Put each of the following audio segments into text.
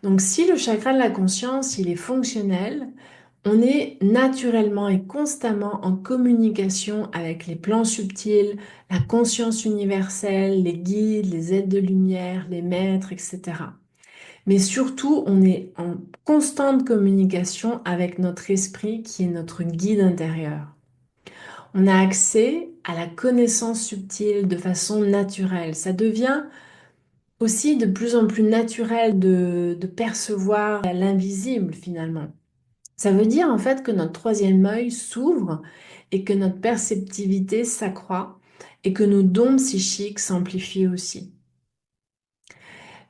Donc, si le chakra de la conscience, il est fonctionnel, on est naturellement et constamment en communication avec les plans subtils, la conscience universelle, les guides, les êtres de lumière, les maîtres, etc. Mais surtout, on est en constante communication avec notre esprit qui est notre guide intérieur. On a accès à la connaissance subtile de façon naturelle. Ça devient aussi de plus en plus naturel de percevoir l'invisible finalement. Ça veut dire en fait que notre troisième œil s'ouvre et que notre perceptivité s'accroît et que nos dons psychiques s'amplifient aussi.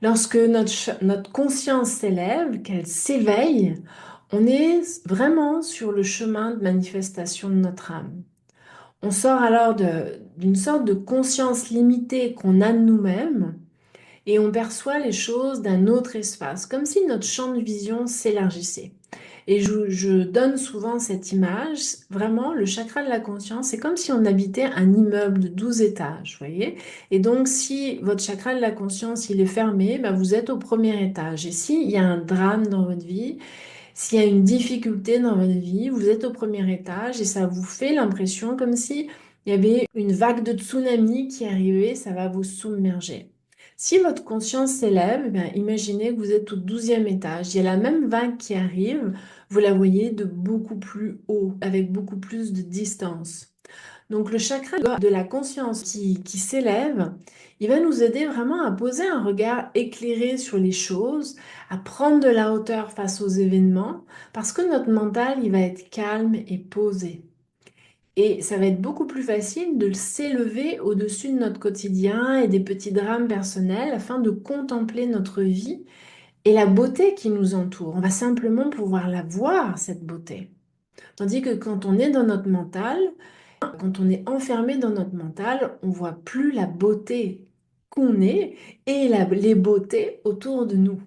Lorsque notre conscience s'élève, qu'elle s'éveille, on est vraiment sur le chemin de manifestation de notre âme. On sort alors d'une sorte de conscience limitée qu'on a de nous-mêmes et on perçoit les choses d'un autre espace, comme si notre champ de vision s'élargissait. Et je donne souvent cette image, vraiment, le chakra de la conscience, c'est comme si on habitait un immeuble de 12 étages, vous voyez? Et donc, si votre chakra de la conscience, il est fermé, ben, vous êtes au premier étage. Et s'il y a un drame dans votre vie, s'il y a une difficulté dans votre vie, vous êtes au premier étage et ça vous fait l'impression comme si il y avait une vague de tsunami qui arrivait, ça va vous submerger. Si votre conscience s'élève, eh bien, imaginez que vous êtes au 12e étage. Il y a la même vague qui arrive, vous la voyez de beaucoup plus haut, avec beaucoup plus de distance. Donc le chakra de la conscience qui s'élève, il va nous aider vraiment à poser un regard éclairé sur les choses, à prendre de la hauteur face aux événements, parce que notre mental, il va être calme et posé. Et ça va être beaucoup plus facile de s'élever au-dessus de notre quotidien et des petits drames personnels afin de contempler notre vie et la beauté qui nous entoure. On va simplement pouvoir la voir, cette beauté. Tandis que quand on est dans notre mental, quand on est enfermé dans notre mental, on voit plus la beauté qu'on est et les beautés autour de nous.